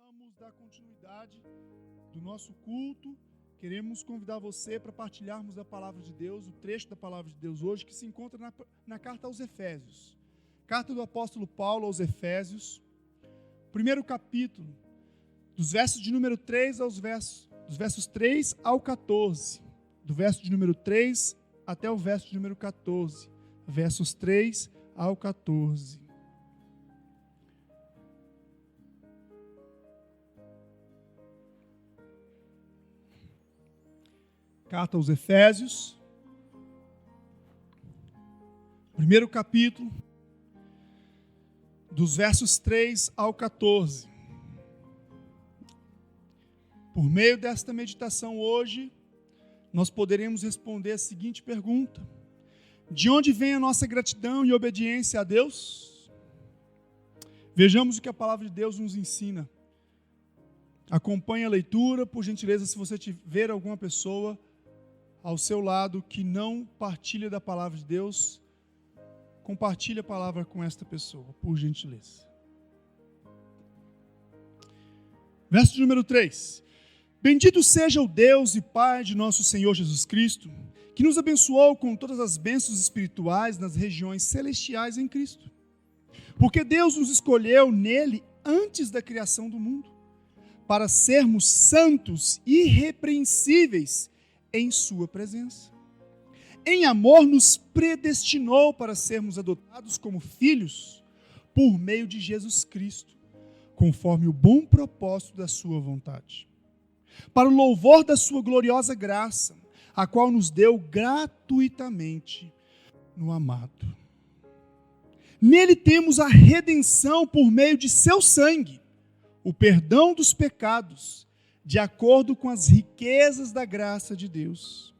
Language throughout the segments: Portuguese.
Vamos dar continuidade do nosso culto. Queremos convidar você para partilharmos da palavra de Deus, o trecho da palavra de Deus hoje, que se encontra na carta aos Efésios. Carta do apóstolo Paulo aos Efésios, primeiro capítulo, dos versos de número 3 dos versos 3 ao 14. Do verso de número 3 até o verso de número 14. Versos 3 ao 14. Carta aos Efésios, primeiro capítulo, dos versos 3 ao 14. Por meio desta meditação hoje, nós poderemos responder a seguinte pergunta: de onde vem a nossa gratidão e obediência a Deus? Vejamos o que a palavra de Deus nos ensina. Acompanhe a leitura, por gentileza, se você tiver alguma pessoa ao seu lado que não partilha da palavra de Deus, compartilhe a palavra com esta pessoa, por gentileza. Verso de número 3. Bendito seja o Deus e Pai de nosso Senhor Jesus Cristo, que nos abençoou com todas as bênçãos espirituais nas regiões celestiais em Cristo. Porque Deus nos escolheu nele antes da criação do mundo, para sermos santos e irrepreensíveis em sua presença. Em amor nos predestinou para sermos adotados como filhos por meio de Jesus Cristo, conforme o bom propósito da sua vontade, para o louvor da sua gloriosa graça, a qual nos deu gratuitamente no amado. Nele temos a redenção por meio de seu sangue, o perdão dos pecados, de acordo com as riquezas da graça de Deus,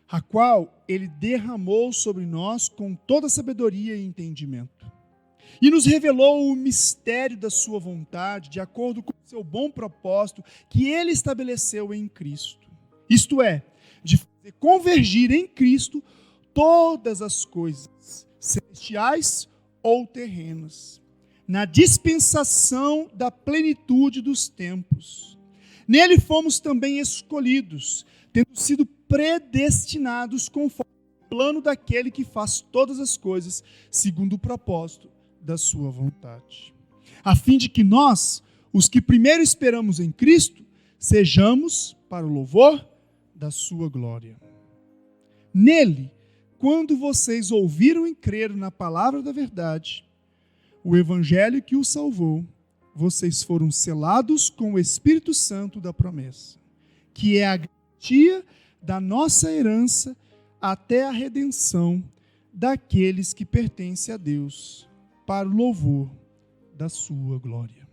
a qual Ele derramou sobre nós com toda sabedoria e entendimento, e nos revelou o mistério da sua vontade, de acordo com o seu bom propósito, que Ele estabeleceu em Cristo. Isto é, de fazer convergir em Cristo todas as coisas, celestiais ou terrenas, na dispensação da plenitude dos tempos. Nele fomos também escolhidos, tendo sido predestinados conforme o plano daquele que faz todas as coisas segundo o propósito da sua vontade, a fim de que nós, os que primeiro esperamos em Cristo, sejamos para o louvor da sua glória. Nele, quando vocês ouviram e creram na palavra da verdade, o evangelho que os salvou, vocês foram selados com o Espírito Santo da promessa, que é a garantia da nossa herança até a redenção daqueles que pertencem a Deus, para o louvor da sua glória.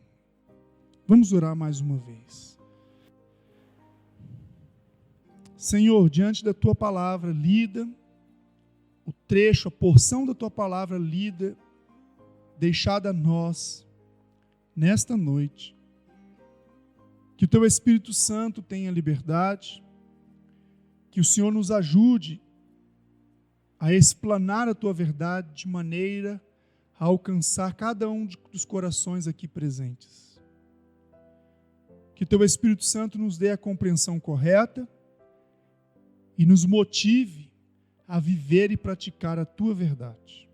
Vamos orar mais uma vez. Senhor, diante da tua palavra lida, o trecho, a porção da tua palavra lida, deixada a nós, nesta noite, que o teu Espírito Santo tenha liberdade, que o Senhor nos ajude a explanar a tua verdade de maneira a alcançar cada um dos corações aqui presentes. Que o teu Espírito Santo nos dê a compreensão correta e nos motive a viver e praticar a tua verdade.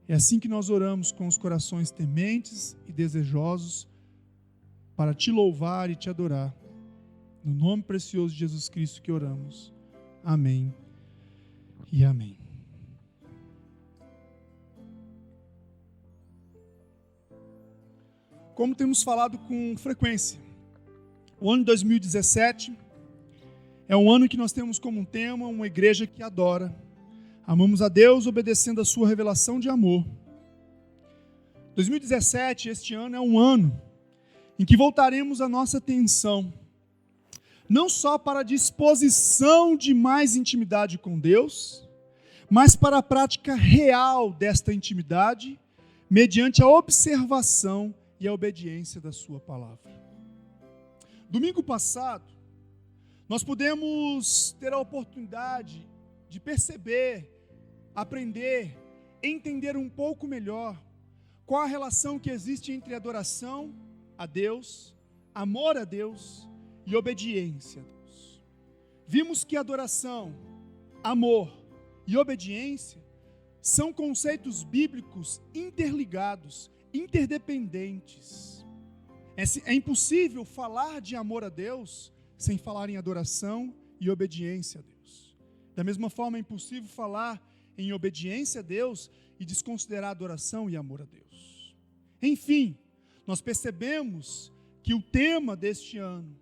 É assim que nós oramos, com os corações tementes e desejosos para te louvar e te adorar. No nome precioso de Jesus Cristo que oramos. Amém e amém. Como temos falado com frequência, o ano de 2017 é um ano que nós temos como tema uma igreja que adora. Amamos a Deus obedecendo a sua revelação de amor. 2017, este ano, é um ano em que voltaremos a nossa atenção não só para a disposição de mais intimidade com Deus, mas para a prática real desta intimidade, mediante a observação e a obediência da sua palavra. Domingo passado, nós pudemos ter a oportunidade de perceber, aprender, entender um pouco melhor qual a relação que existe entre adoração a Deus, amor a Deus e obediência a Deus. Vimos que adoração, amor e obediência são conceitos bíblicos interligados, interdependentes. É impossível falar de amor a Deus sem falar em adoração e obediência a Deus. Da mesma forma, é impossível falar em obediência a Deus e desconsiderar adoração e amor a Deus. Enfim, nós percebemos que o tema deste ano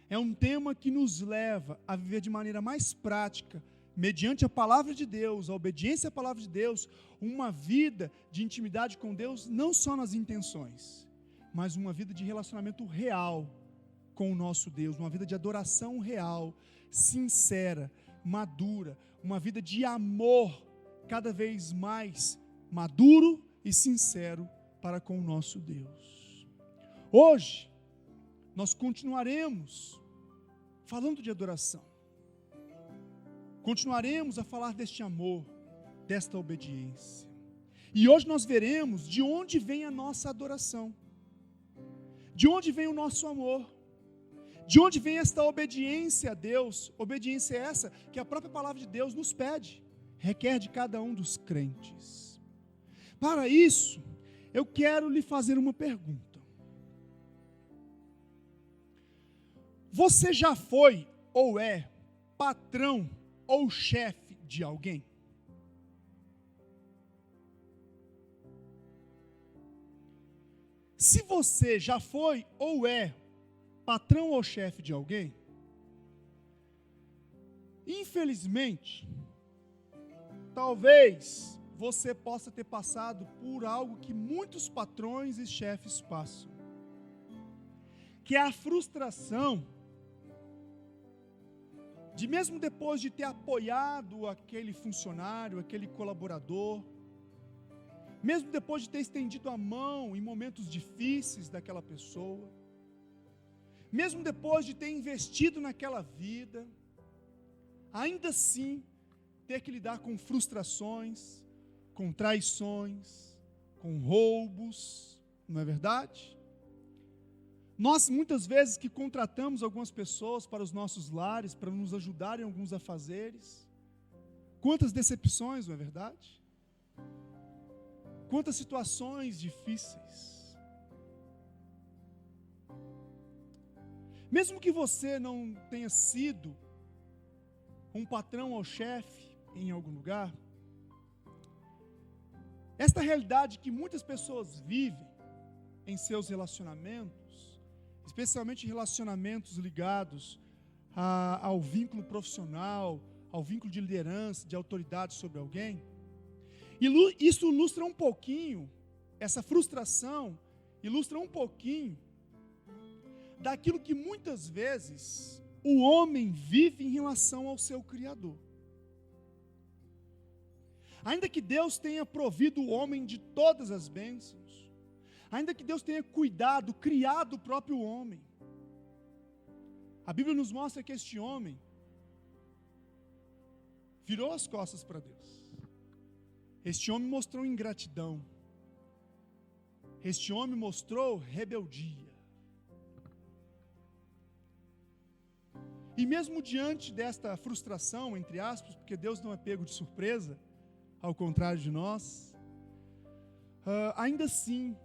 é um tema que nos leva a viver de maneira mais prática, mediante a palavra de Deus, a obediência à palavra de Deus, uma vida de intimidade com Deus, não só nas intenções, mas uma vida de relacionamento real com o nosso Deus, uma vida de adoração real, sincera, madura, uma vida de amor cada vez mais maduro e sincero para com o nosso Deus. Hoje, nós continuaremos falando de adoração. Continuaremos a falar deste amor, desta obediência. E hoje nós veremos de onde vem a nossa adoração, de onde vem o nosso amor, de onde vem esta obediência a Deus, obediência essa que a própria palavra de Deus nos pede, requer de cada um dos crentes. Para isso, eu quero lhe fazer uma pergunta. Você já foi ou é patrão ou chefe de alguém? Se você já foi ou é patrão ou chefe de alguém, infelizmente, talvez você possa ter passado por algo que muitos patrões e chefes passam, que é a frustração de, mesmo depois de ter apoiado aquele funcionário, aquele colaborador, mesmo depois de ter estendido a mão em momentos difíceis daquela pessoa, mesmo depois de ter investido naquela vida, ainda assim ter que lidar com frustrações, com traições, com roubos, não é verdade? Nós, muitas vezes, que contratamos algumas pessoas para os nossos lares, para nos ajudarem em alguns afazeres, quantas decepções, não é verdade? Quantas situações difíceis. Mesmo que você não tenha sido um patrão ou chefe em algum lugar, esta realidade que muitas pessoas vivem em seus relacionamentos, especialmente relacionamentos ligados ao vínculo profissional, ao vínculo de liderança, de autoridade sobre alguém, e isso ilustra um pouquinho, essa frustração ilustra um pouquinho daquilo que muitas vezes o homem vive em relação ao seu Criador. Ainda que Deus tenha provido o homem de todas as bênçãos, ainda que Deus tenha cuidado, criado o próprio homem, a Bíblia nos mostra que este homem virou as costas para Deus. Este homem mostrou ingratidão. Este homem mostrou rebeldia. E mesmo diante desta frustração, entre aspas, porque Deus não é pego de surpresa, ao contrário de nós, ainda assim,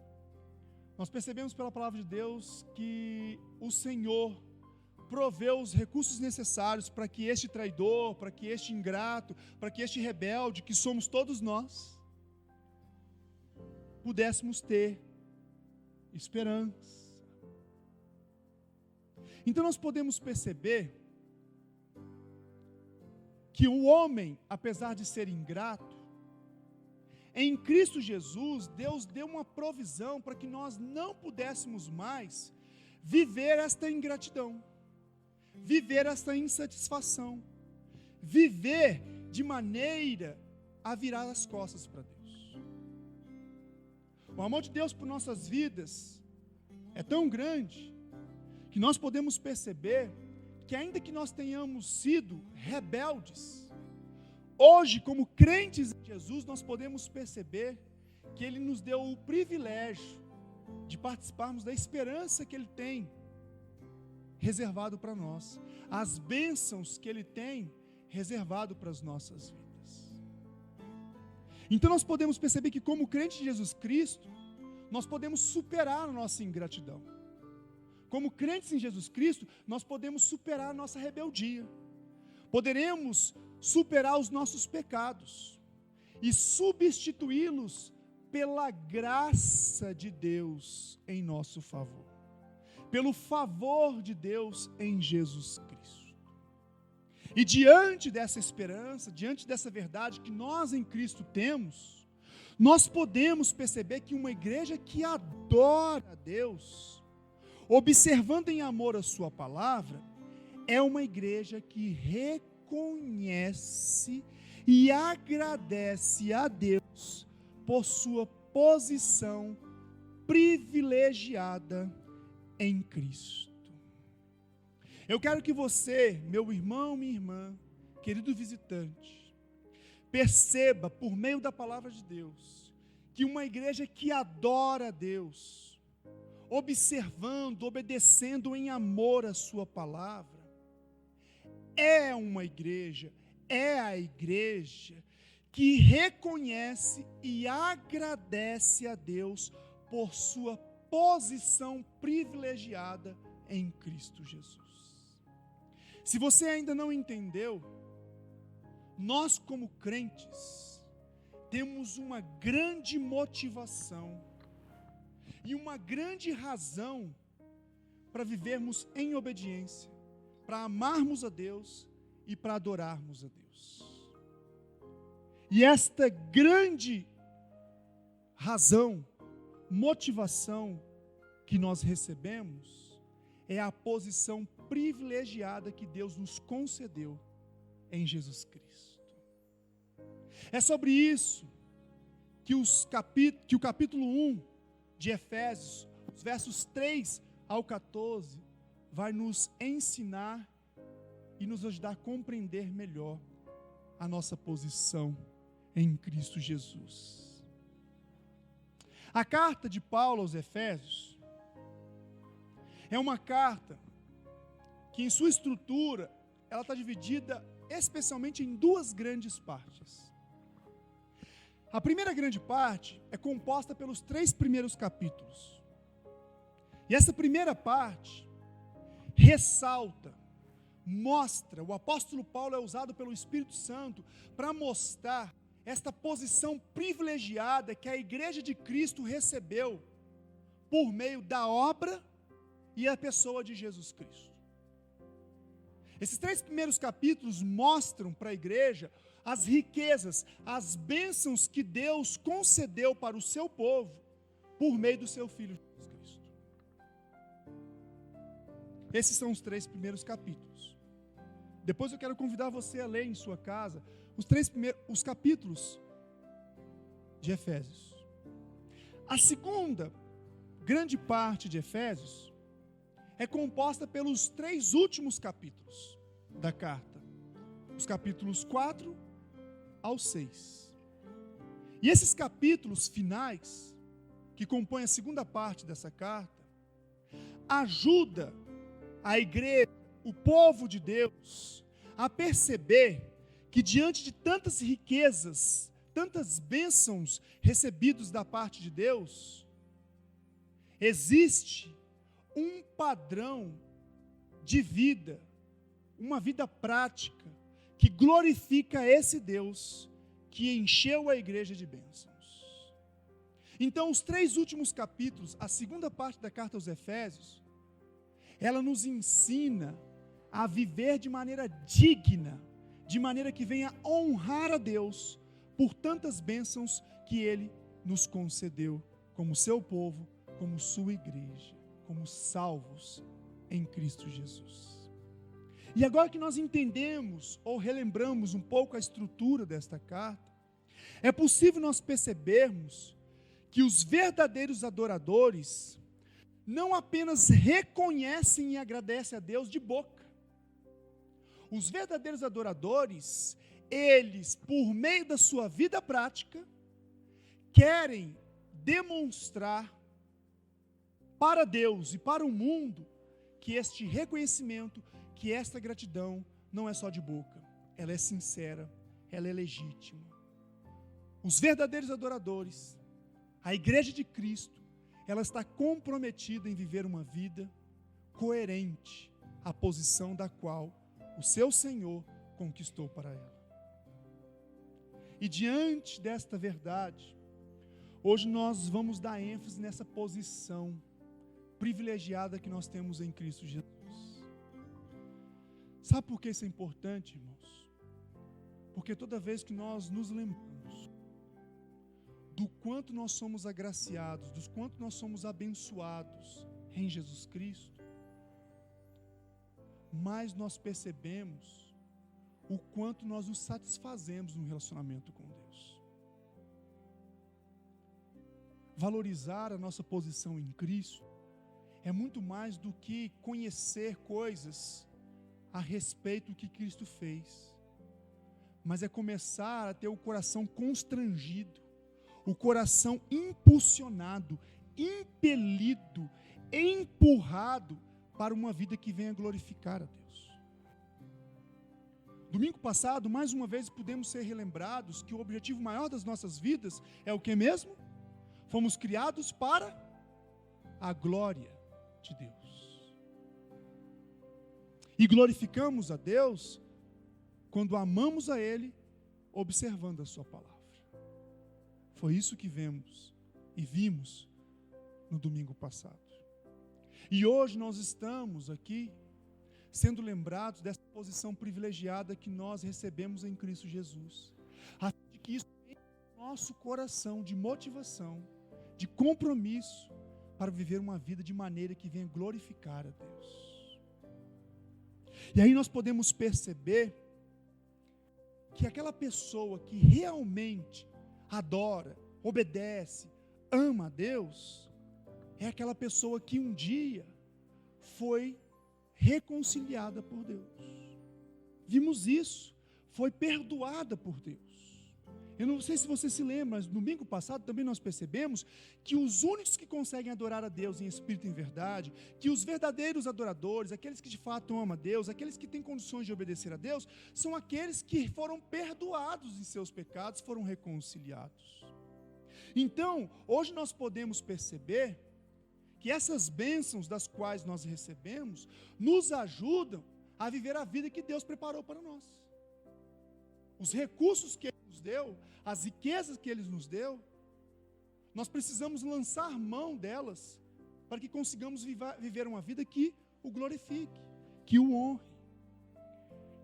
nós percebemos pela palavra de Deus que o Senhor proveu os recursos necessários para que este traidor, para que este ingrato, para que este rebelde, que somos todos nós, pudéssemos ter esperança. Então nós podemos perceber que o homem, apesar de ser ingrato, em Cristo Jesus, Deus deu uma provisão para que nós não pudéssemos mais viver esta ingratidão, viver esta insatisfação, viver de maneira a virar as costas para Deus. O amor de Deus por nossas vidas é tão grande que nós podemos perceber que, ainda que nós tenhamos sido rebeldes, hoje, como crentes em Jesus, nós podemos perceber que Ele nos deu o privilégio de participarmos da esperança que Ele tem reservado para nós, as bênçãos que Ele tem reservado para as nossas vidas. Então nós podemos perceber que, como crente de Jesus Cristo, nós podemos superar a nossa ingratidão. Como crentes em Jesus Cristo, nós podemos superar a nossa rebeldia. Poderemos superar os nossos pecados e substituí-los pela graça de Deus em nosso favor, pelo favor de Deus em Jesus Cristo. E diante dessa esperança, diante dessa verdade que nós em Cristo temos, nós podemos perceber que uma igreja que adora a Deus, observando em amor a sua palavra, é uma igreja que reconhece e agradece a Deus por sua posição privilegiada em Cristo. Eu quero que você, meu irmão, minha irmã, querido visitante, perceba por meio da palavra de Deus, que uma igreja que adora a Deus, observando, obedecendo em amor a sua palavra, é uma igreja, é a igreja que reconhece e agradece a Deus por sua posição privilegiada em Cristo Jesus. Se você ainda não entendeu, nós como crentes temos uma grande motivação e uma grande razão para vivermos em obediência, para amarmos a Deus e para adorarmos a Deus. E esta grande razão, motivação que nós recebemos é a posição privilegiada que Deus nos concedeu em Jesus Cristo. É sobre isso que o capítulo 1 de Efésios, os versos 3 ao 14, vai nos ensinar e nos ajudar a compreender melhor a nossa posição em Cristo Jesus. A carta de Paulo aos Efésios é uma carta que, em sua estrutura, ela está dividida especialmente em duas grandes partes. A primeira grande parte é composta pelos 3 primeiros capítulos. E essa primeira parte ressalta, mostra, o apóstolo Paulo é usado pelo Espírito Santo para mostrar esta posição privilegiada que a igreja de Cristo recebeu por meio da obra e a pessoa de Jesus Cristo. Esses 3 primeiros capítulos mostram para a igreja as riquezas, as bênçãos que Deus concedeu para o seu povo por meio do seu Filho Jesus Cristo. Esses são os 3 primeiros capítulos. Depois eu quero convidar você a ler em sua casa os capítulos de Efésios. A segunda grande parte de Efésios é composta pelos 3 últimos capítulos da carta, os capítulos 4 ao 6. E esses capítulos finais, que compõem a segunda parte dessa carta, ajuda a igreja, o povo de Deus, a perceber que diante de tantas riquezas, tantas bênçãos recebidos da parte de Deus, existe um padrão de vida, uma vida prática, que glorifica esse Deus que encheu a igreja de bênçãos. Então, os 3 últimos capítulos, a segunda parte da carta aos Efésios, ela nos ensina a viver de maneira digna, de maneira que venha honrar a Deus por tantas bênçãos que Ele nos concedeu como seu povo, como sua igreja, como salvos em Cristo Jesus. E agora que nós entendemos ou relembramos um pouco a estrutura desta carta, é possível nós percebermos que os verdadeiros adoradores não apenas reconhecem e agradecem a Deus de boca. Os verdadeiros adoradores, eles, por meio da sua vida prática, querem demonstrar para Deus e para o mundo que este reconhecimento, que esta gratidão não é só de boca, ela é sincera, ela é legítima. Os verdadeiros adoradores, a Igreja de Cristo, ela está comprometida em viver uma vida coerente à posição da qual o seu Senhor conquistou para ela. E diante desta verdade, hoje nós vamos dar ênfase nessa posição privilegiada que nós temos em Cristo Jesus. Sabe por que isso é importante, irmãos? Porque toda vez que nós nos lembramos do quanto nós somos agraciados, do quanto nós somos abençoados em Jesus Cristo, mais nós percebemos o quanto nós nos satisfazemos no relacionamento com Deus. Valorizar a nossa posição em Cristo é muito mais do que conhecer coisas a respeito do que Cristo fez, mas é começar a ter o coração constrangido, o coração impulsionado, impelido, empurrado para uma vida que venha glorificar a Deus. Domingo passado, mais uma vez, pudemos ser relembrados que o objetivo maior das nossas vidas é o que mesmo? Fomos criados para a glória de Deus. E glorificamos a Deus quando amamos a Ele, observando a sua palavra. Foi isso que vemos e vimos no domingo passado. E hoje nós estamos aqui sendo lembrados dessa posição privilegiada que nós recebemos em Cristo Jesus, a fim de que isso enche o nosso coração de motivação, de compromisso para viver uma vida de maneira que venha glorificar a Deus. E aí nós podemos perceber que aquela pessoa que realmente adora, obedece, ama a Deus, é aquela pessoa que um dia foi reconciliada por Deus. Vimos isso, foi perdoada por Deus. Eu não sei se você se lembra, mas no domingo passado também nós percebemos que os únicos que conseguem adorar a Deus em espírito e em verdade, que os verdadeiros adoradores, aqueles que de fato amam a Deus, aqueles que têm condições de obedecer a Deus, são aqueles que foram perdoados em seus pecados, foram reconciliados. Então, hoje nós podemos perceber que essas bênçãos das quais nós recebemos nos ajudam a viver a vida que Deus preparou para nós. Os recursos que Ele nos deu, as riquezas que Ele nos deu, nós precisamos lançar mão delas para que consigamos viver uma vida que o glorifique, que o honre.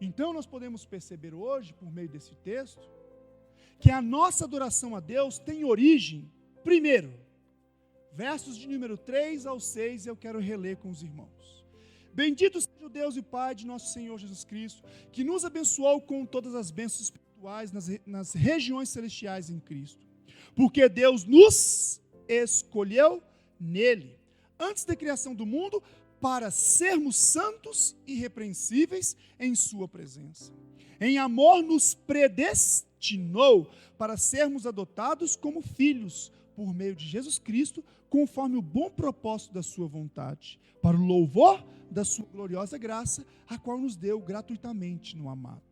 Então nós podemos perceber hoje, por meio desse texto, que a nossa adoração a Deus tem origem, primeiro, versos de número 3 ao 6, eu quero reler com os irmãos. Bendito seja o Deus e Pai de nosso Senhor Jesus Cristo, que nos abençoou com todas as bênçãos espirituais nas regiões celestiais em Cristo. Porque Deus nos escolheu nele, antes da criação do mundo, para sermos santos e irrepreensíveis em sua presença. Em amor nos predestinou para sermos adotados como filhos, por meio de Jesus Cristo, conforme o bom propósito da sua vontade, para o louvor da sua gloriosa graça, a qual nos deu gratuitamente no amado.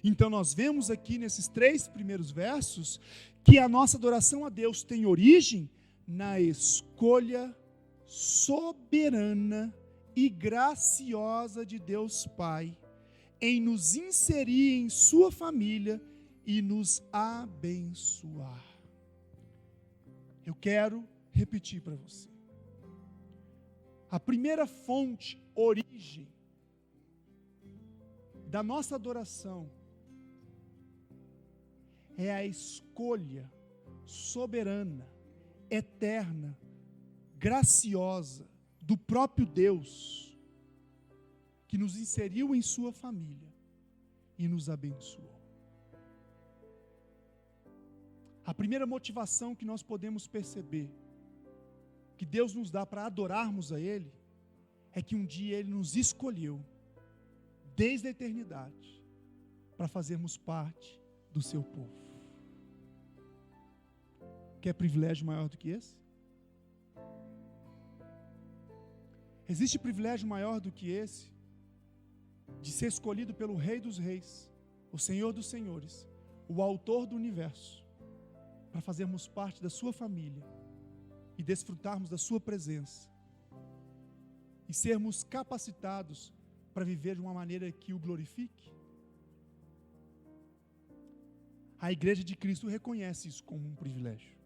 Então nós vemos aqui nesses 3 primeiros versos, que a nossa adoração a Deus tem origem na escolha soberana e graciosa de Deus Pai, em nos inserir em sua família e nos abençoar. Eu quero repetir para você. A primeira fonte, origem da nossa adoração é a escolha soberana, eterna, graciosa do próprio Deus, que nos inseriu em sua família e nos abençoou. A primeira motivação que nós podemos perceber, que Deus nos dá para adorarmos a Ele, é que um dia Ele nos escolheu, desde a eternidade, para fazermos parte do seu povo. Quer privilégio maior do que esse? Existe privilégio maior do que esse? De ser escolhido pelo Rei dos Reis, o Senhor dos Senhores, o Autor do Universo, para fazermos parte da sua família e desfrutarmos da sua presença e sermos capacitados para viver de uma maneira que o glorifique? A Igreja de Cristo reconhece isso como um privilégio.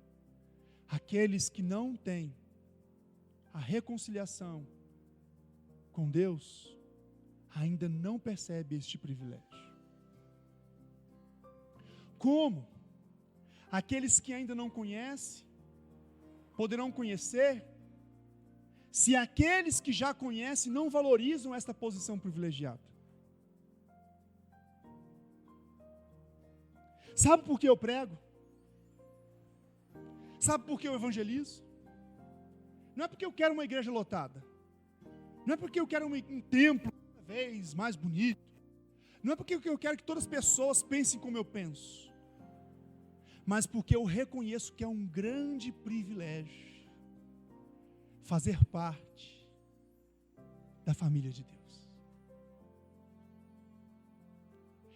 Aqueles que não têm a reconciliação com Deus ainda não percebem este privilégio. Como? Aqueles que ainda não conhecem poderão conhecer se aqueles que já conhecem não valorizam esta posição privilegiada. Sabe por que eu prego? Sabe por que eu evangelizo? Não é porque eu quero uma igreja lotada. Não é porque eu quero um templo cada vez mais bonito. Não é porque eu quero que todas as pessoas pensem como eu penso. Mas porque eu reconheço que é um grande privilégio fazer parte da família de Deus.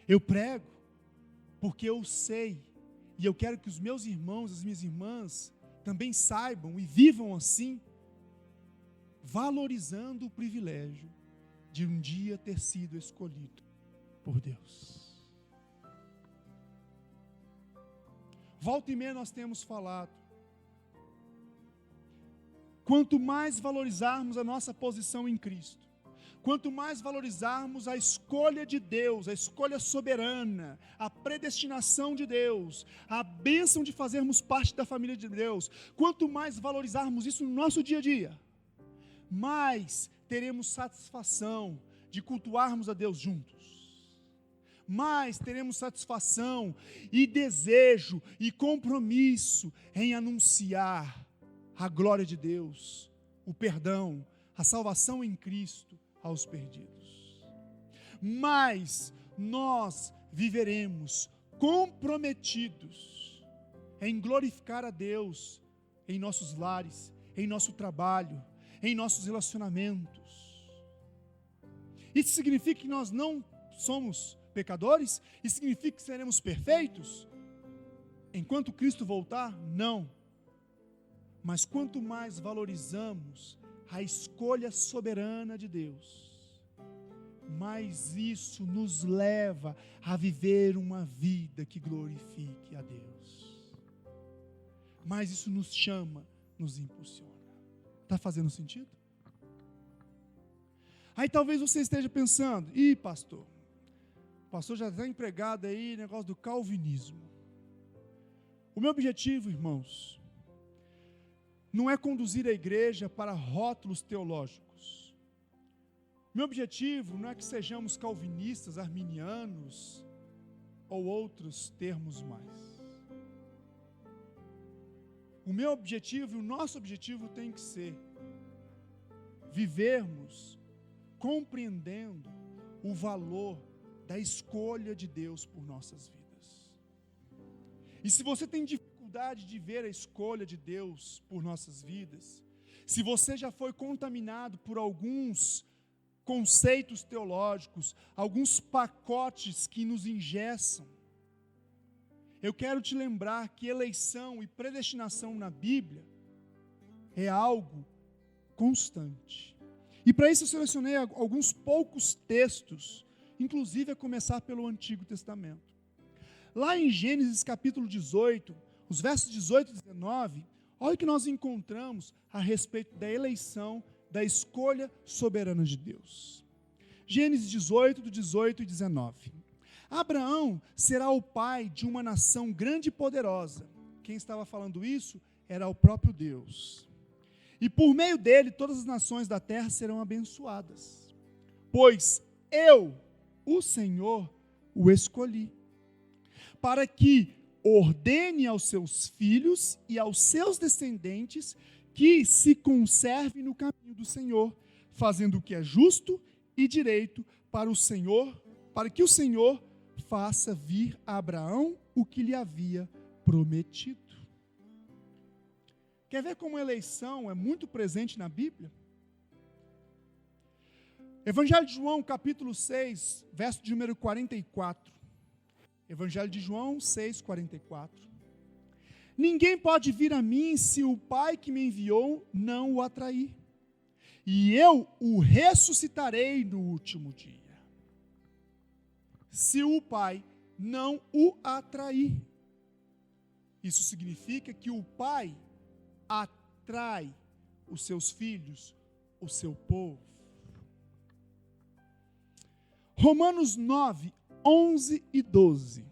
Eu prego porque eu sei, e eu quero que os meus irmãos, as minhas irmãs, também saibam e vivam assim, valorizando o privilégio de um dia ter sido escolhido por Deus. Volta e meia nós temos falado, quanto mais valorizarmos a nossa posição em Cristo, quanto mais valorizarmos a escolha de Deus, a escolha soberana, a predestinação de Deus, a bênção de fazermos parte da família de Deus, quanto mais valorizarmos isso no nosso dia a dia, mais teremos satisfação de cultuarmos a Deus juntos. Mais teremos satisfação e desejo e compromisso em anunciar a glória de Deus, o perdão, a salvação em Cristo aos perdidos. Mas nós viveremos comprometidos em glorificar a Deus em nossos lares, em nosso trabalho, em nossos relacionamentos. Isso significa que nós não somos pecadores? Isso significa que seremos perfeitos enquanto Cristo voltar? Não. Mas quanto mais valorizamos a escolha soberana de Deus, mais isso nos leva a viver uma vida que glorifique a Deus. Mais isso nos chama, nos impulsiona. Está fazendo sentido? Aí talvez você esteja pensando, pastor, o pastor já está empregado aí, negócio do calvinismo. O meu objetivo, irmãos, não é conduzir a igreja para rótulos teológicos. Meu objetivo não é que sejamos calvinistas, arminianos ou outros termos mais. O meu objetivo e o nosso objetivo tem que ser vivermos compreendendo o valor da escolha de Deus por nossas vidas. E se você tem dificuldade de ver a escolha de Deus por nossas vidas, se você já foi contaminado por alguns conceitos teológicos, alguns pacotes que nos engessam, eu quero te lembrar que eleição e predestinação na Bíblia é algo constante. E para isso eu selecionei alguns poucos textos, inclusive a começar pelo Antigo Testamento. Lá em Gênesis capítulo 18, os versos 18 e 19, olha o que nós encontramos a respeito da eleição, da escolha soberana de Deus. Gênesis 18, do 18 e 19. Abraão será o pai de uma nação grande e poderosa. Quem estava falando isso era o próprio Deus. E por meio dele todas as nações da terra serão abençoadas. Pois eu, o Senhor, o escolhi, para que ordene aos seus filhos e aos seus descendentes que se conservem no caminho do Senhor, fazendo o que é justo e direito para o Senhor, para que o Senhor faça vir a Abraão o que lhe havia prometido. Quer ver como a eleição é muito presente na Bíblia? Evangelho de João, capítulo 6, verso de número 44. Evangelho de João 6, 44. Ninguém pode vir a mim se o Pai que me enviou não o atrair. E eu o ressuscitarei no último dia. Se o Pai não o atrair. Isso significa que o Pai atrai os seus filhos, o seu povo. Romanos 9, 11 e 12.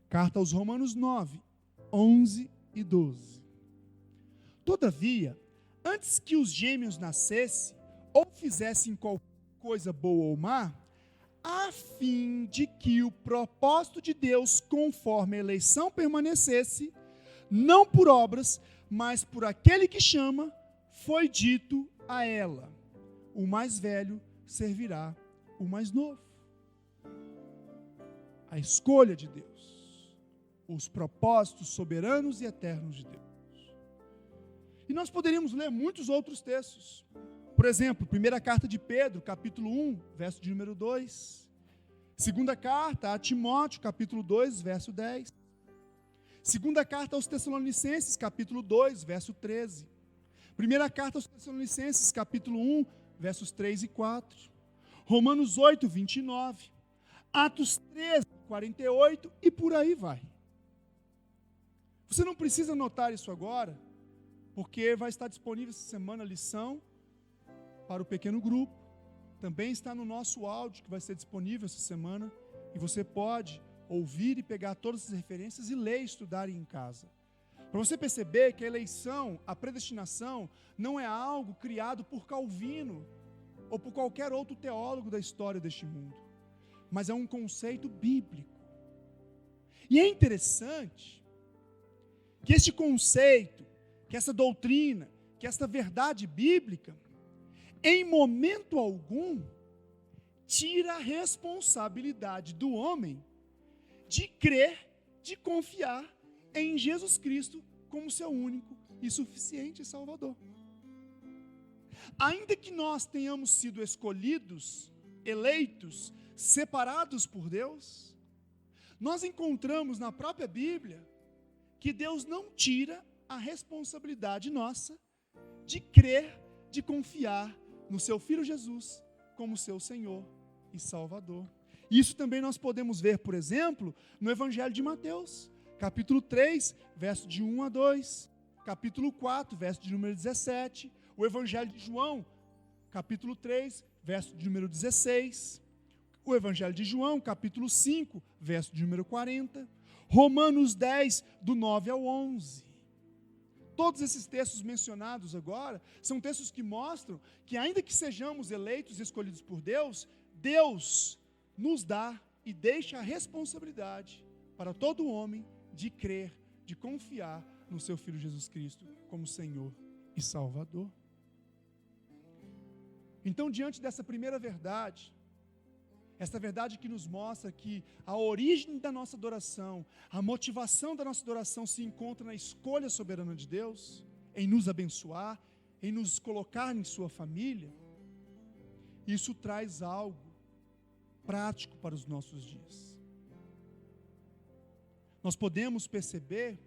Carta aos Romanos 9, 11 e 12. Todavia, antes que os gêmeos nascessem, ou fizessem qualquer coisa boa ou má, a fim de que o propósito de Deus, conforme a eleição, permanecesse, não por obras, mas por aquele que chama, foi dito a ela: o mais velho servirá o mais novo. A escolha de Deus, os propósitos soberanos e eternos de Deus. E nós poderíamos ler muitos outros textos. Por exemplo, primeira carta de Pedro, capítulo 1, verso de número 2. Segunda carta a Timóteo, capítulo 2, verso 10. Segunda carta aos Tessalonicenses, capítulo 2, verso 13. Primeira carta aos Tessalonicenses, capítulo 1, versos 3 e 4. Romanos 8, 29. Atos 13, 48 e por aí vai. Você não precisa anotar isso agora, porque vai estar disponível essa semana a lição para o pequeno grupo. Também está no nosso áudio, que vai ser disponível essa semana, e você pode ouvir e pegar todas as referências e ler e estudar em casa. Para você perceber que a eleição, a predestinação, não é algo criado por Calvino ou por qualquer outro teólogo da história deste mundo, mas é um conceito bíblico. E é interessante que este conceito, que essa doutrina, que essa verdade bíblica, em momento algum, tira a responsabilidade do homem de crer, de confiar em Jesus Cristo como seu único e suficiente Salvador. Ainda que nós tenhamos sido escolhidos, eleitos, separados por Deus, nós encontramos na própria Bíblia que Deus não tira a responsabilidade nossa de crer, de confiar no seu Filho Jesus como seu Senhor e Salvador. Isso também nós podemos ver, por exemplo, no Evangelho de Mateus, capítulo 3, verso de 1 a 2, capítulo 4, verso de número 17, o Evangelho de João, capítulo 3, verso de número 16, o Evangelho de João, capítulo 5, verso de número 40, Romanos 10, do 9 ao 11. Todos esses textos mencionados agora são textos que mostram que, ainda que sejamos eleitos e escolhidos por Deus, Deus nos dá e deixa a responsabilidade para todo homem de crer, de confiar no seu Filho Jesus Cristo como Senhor e Salvador. Então, diante dessa primeira verdade, essa verdade que nos mostra que a origem da nossa adoração, a motivação da nossa adoração se encontra na escolha soberana de Deus, em nos abençoar, em nos colocar em sua família, isso traz algo prático para os nossos dias. Nós podemos perceber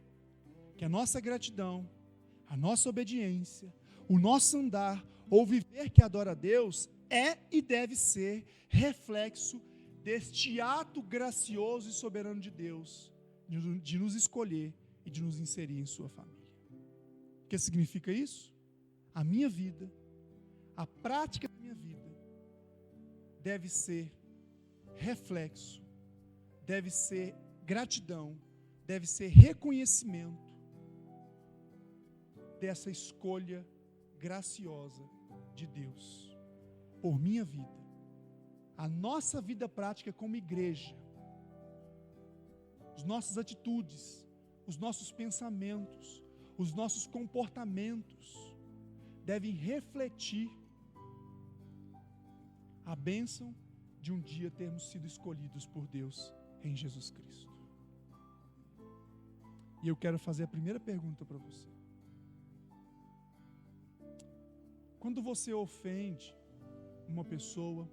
que a nossa gratidão, a nossa obediência, o nosso andar ou viver que adora a Deus é e deve ser reflexo deste ato gracioso e soberano de Deus, de nos escolher e de nos inserir em sua família. O que significa isso? A minha vida, a prática da minha vida, deve ser reflexo, deve ser gratidão, deve ser reconhecimento dessa escolha graciosa de Deus por minha vida. A nossa vida prática como igreja, as nossas atitudes, os nossos pensamentos, os nossos comportamentos devem refletir a bênção de um dia termos sido escolhidos por Deus em Jesus Cristo. E eu quero fazer a primeira pergunta para você. Quando você ofende uma pessoa,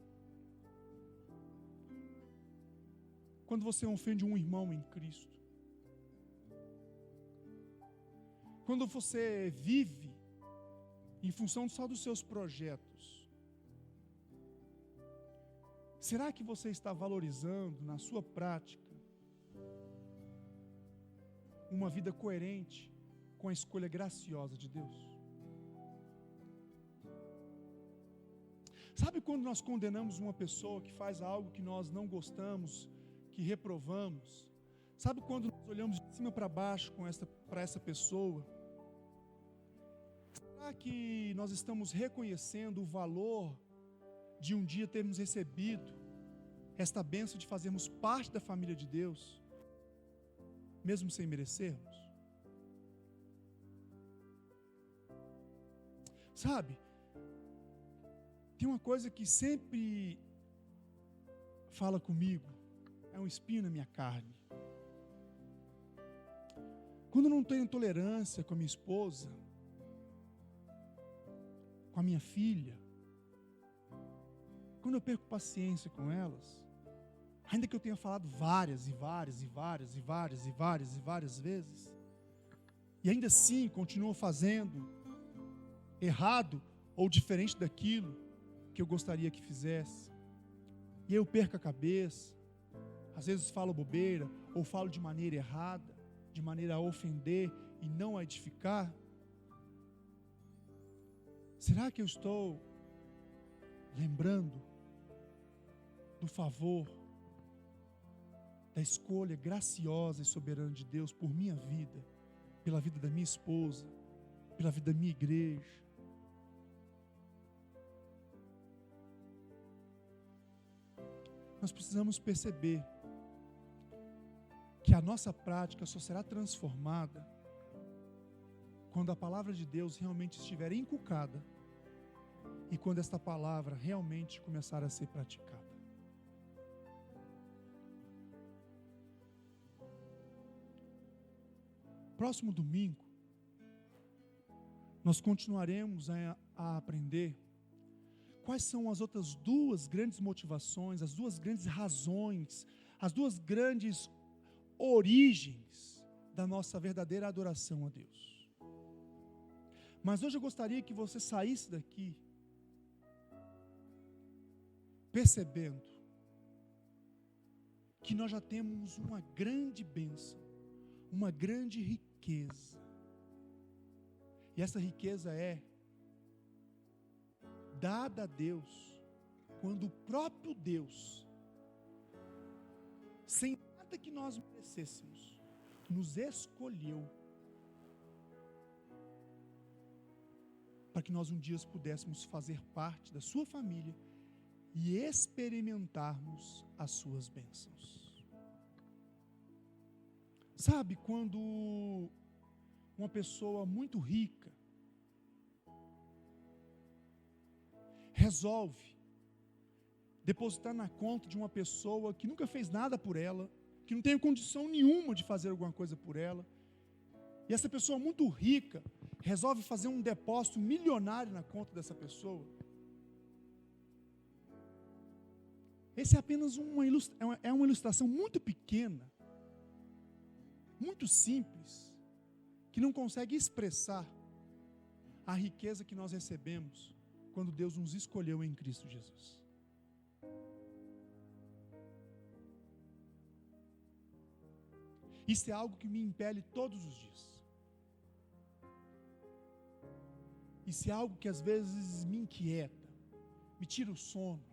quando você ofende um irmão em Cristo, quando você vive em função só dos seus projetos, será que você está valorizando na sua prática uma vida coerente com a escolha graciosa de Deus? Sabe quando nós condenamos uma pessoa que faz algo que nós não gostamos, que reprovamos? Sabe quando nós olhamos de cima para baixo para essa pessoa? Será que nós estamos reconhecendo o valor de um dia termos recebido esta bênção de fazermos parte da família de Deus, mesmo sem merecermos? Sabe, tem uma coisa que sempre fala comigo, é um espinho na minha carne. Quando eu não tenho tolerância com a minha esposa, com a minha filha, quando eu perco paciência com elas, ainda que eu tenha falado várias vezes, e ainda assim continuo fazendo errado ou diferente daquilo que eu gostaria que fizesse, e aí eu perco a cabeça, às vezes falo bobeira, ou falo de maneira errada, de maneira a ofender e não a edificar. Será que eu estou lembrando do favor, da escolha graciosa e soberana de Deus por minha vida, pela vida da minha esposa, pela vida da minha igreja? Nós precisamos perceber que a nossa prática só será transformada quando a palavra de Deus realmente estiver inculcada e quando esta palavra realmente começar a ser praticada. Próximo domingo, nós continuaremos a aprender quais são as outras duas grandes motivações, as duas grandes razões, as duas grandes origens da nossa verdadeira adoração a Deus. Mas hoje eu gostaria que você saísse daqui percebendo que nós já temos uma grande bênção, uma grande riqueza. E essa riqueza é dada a Deus quando o próprio Deus, sem nada que nós merecêssemos, nos escolheu para que nós um dia pudéssemos fazer parte da sua família e experimentarmos as suas bênçãos. Sabe, quando uma pessoa muito rica resolve depositar na conta de uma pessoa que nunca fez nada por ela, que não tem condição nenhuma de fazer alguma coisa por ela, e essa pessoa muito rica resolve fazer um depósito milionário na conta dessa pessoa, esse é apenas uma ilustração muito pequena, muito simples, que não consegue expressar a riqueza que nós recebemos quando Deus nos escolheu em Cristo Jesus. Isso é algo que me impele todos os dias. Isso é algo que às vezes me inquieta, me tira o sono,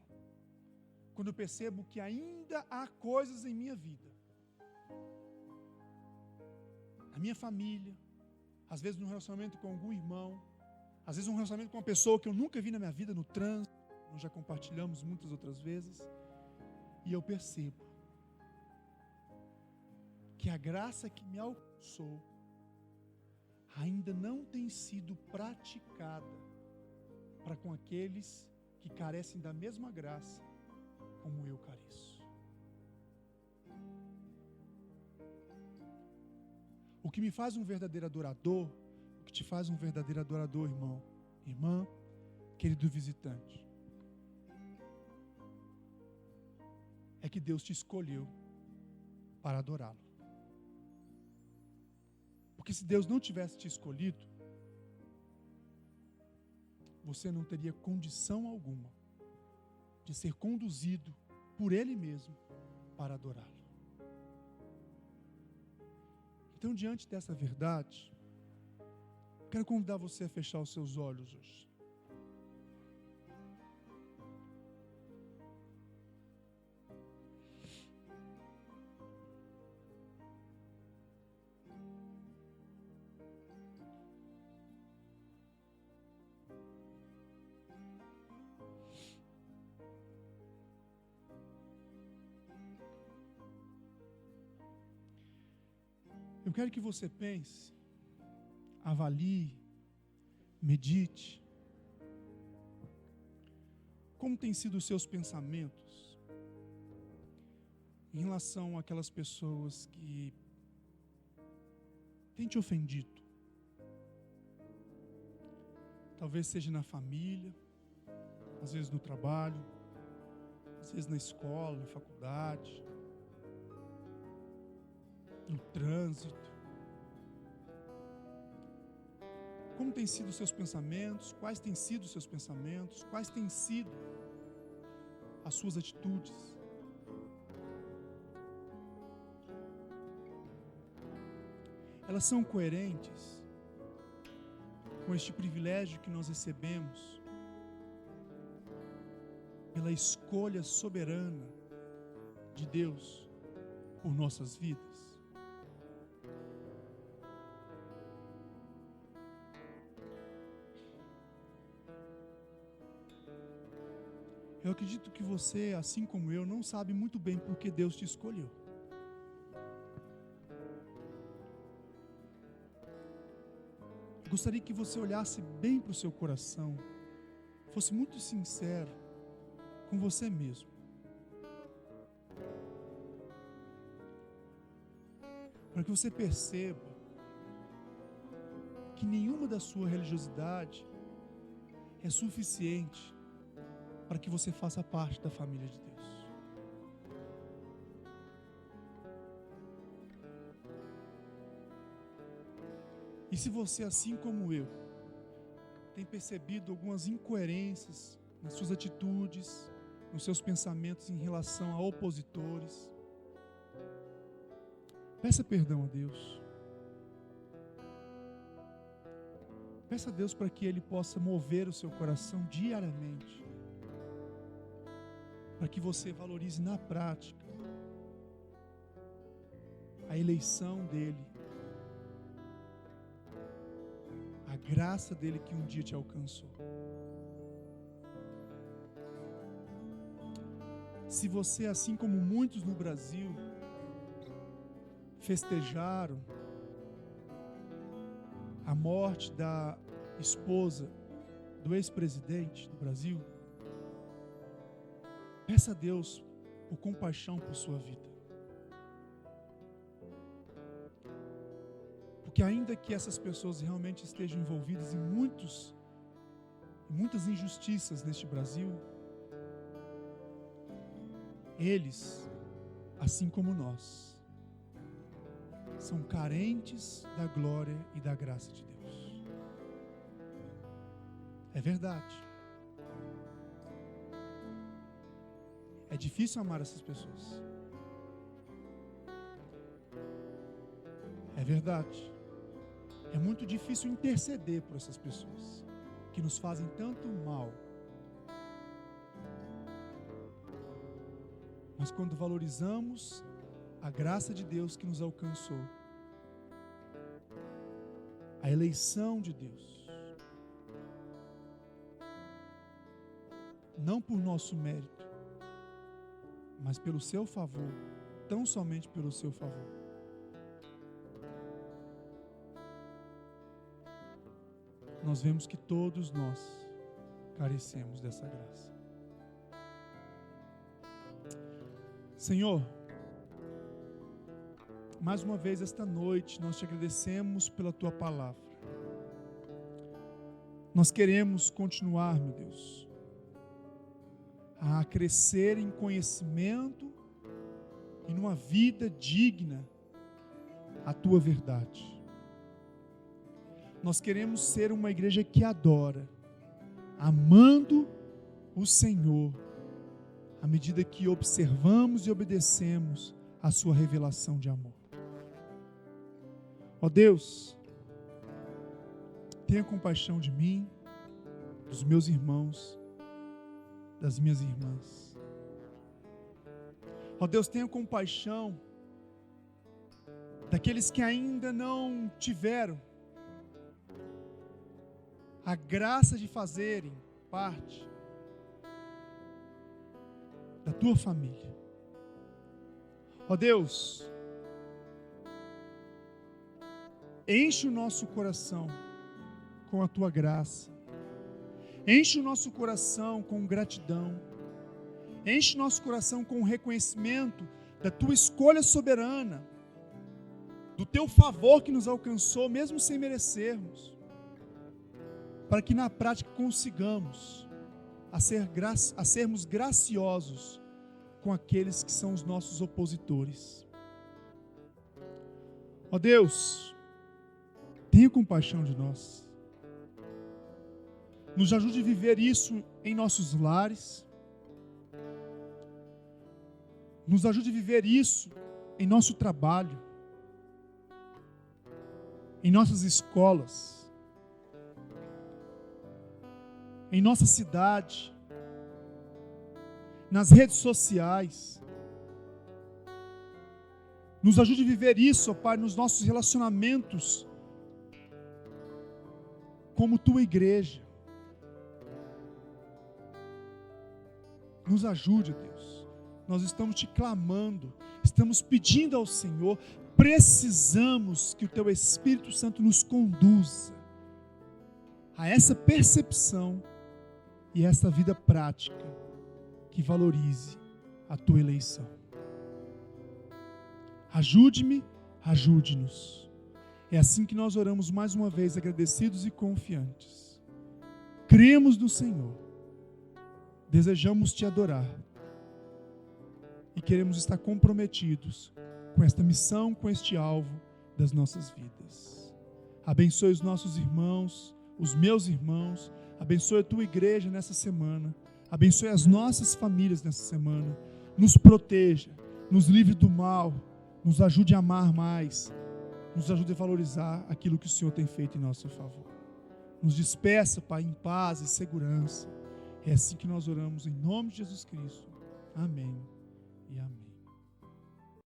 quando eu percebo que ainda há coisas em minha vida, na minha família, às vezes no relacionamento com algum irmão, às vezes um relacionamento com uma pessoa que eu nunca vi na minha vida no trânsito, nós já compartilhamos muitas outras vezes, e eu percebo que a graça que me alcançou ainda não tem sido praticada para com aqueles que carecem da mesma graça como eu careço. O que me faz um verdadeiro adorador, o que te faz um verdadeiro adorador, irmão, irmã, querido visitante, que Deus te escolheu para adorá-lo. Porque se Deus não tivesse te escolhido, você não teria condição alguma de ser conduzido por Ele mesmo para adorá-lo. Então, diante dessa verdade, quero convidar você a fechar os seus olhos hoje. Eu quero que você pense, avalie, medite. Como têm sido os seus pensamentos em relação àquelas pessoas que têm te ofendido? Talvez seja na família, às vezes no trabalho, às vezes na escola, na faculdade, no trânsito. Como têm sido os seus pensamentos? Quais têm sido os seus pensamentos? Quais têm sido as suas atitudes? Elas são coerentes com este privilégio que nós recebemos pela escolha soberana de Deus por nossas vidas? Eu acredito que você, assim como eu, não sabe muito bem por que Deus te escolheu. Eu gostaria que você olhasse bem para o seu coração, fosse muito sincero com você mesmo. Para que você perceba que nenhuma da sua religiosidade é suficiente para que você faça parte da família de Deus. E se você, assim como eu, tem percebido algumas incoerências nas suas atitudes, nos seus pensamentos em relação a opositores, peça perdão a Deus. Peça a Deus para que Ele possa mover o seu coração diariamente, para que você valorize na prática a eleição dEle, a graça dEle que um dia te alcançou. Se você, assim como muitos no Brasil, festejaram a morte da esposa do ex-presidente do Brasil, peça a Deus por compaixão por sua vida. Porque ainda que essas pessoas realmente estejam envolvidas em muitas injustiças neste Brasil, eles, assim como nós, são carentes da glória e da graça de Deus. É verdade. É difícil amar essas pessoas. É verdade. É muito difícil interceder por essas pessoas que nos fazem tanto mal. Mas quando valorizamos a graça de Deus que nos alcançou, a eleição de Deus, não por nosso mérito, mas pelo seu favor, tão somente pelo seu favor, nós vemos que todos nós carecemos dessa graça. Senhor, mais uma vez esta noite nós te agradecemos pela tua palavra. Nós queremos continuar, meu Deus, a crescer em conhecimento e numa vida digna à tua verdade. Nós queremos ser uma igreja que adora, amando o Senhor, à medida que observamos e obedecemos a sua revelação de amor. Ó Deus, tenha compaixão de mim, dos meus irmãos, das minhas irmãs. Ó Deus, tenha compaixão daqueles que ainda não tiveram a graça de fazerem parte da tua família. Ó Deus, enche o nosso coração com a tua graça, enche o nosso coração com gratidão, enche o nosso coração com o reconhecimento da tua escolha soberana, do teu favor que nos alcançou, mesmo sem merecermos, para que na prática consigamos a sermos graciosos com aqueles que são os nossos opositores. Ó Deus, tenha compaixão de nós. Nos ajude a viver isso em nossos lares. Nos ajude a viver isso em nosso trabalho, em nossas escolas, em nossa cidade, nas redes sociais. Nos ajude a viver isso, ó Pai, nos nossos relacionamentos como tua igreja. Nos ajude, Deus. Nós estamos te clamando, estamos pedindo ao Senhor, precisamos que o teu Espírito Santo nos conduza a essa percepção e essa vida prática que valorize a tua eleição. Ajude-me, ajude-nos. É assim que nós oramos mais uma vez, agradecidos e confiantes. Cremos no Senhor, desejamos te adorar e queremos estar comprometidos com esta missão, com este alvo das nossas vidas. Abençoe os nossos irmãos, os meus irmãos, abençoe a tua igreja nessa semana, abençoe as nossas famílias nessa semana, nos proteja, nos livre do mal, nos ajude a amar mais, nos ajude a valorizar aquilo que o Senhor tem feito em nosso favor. Nos despeça, Pai, em paz e segurança. É assim que nós oramos em nome de Jesus Cristo. Amém.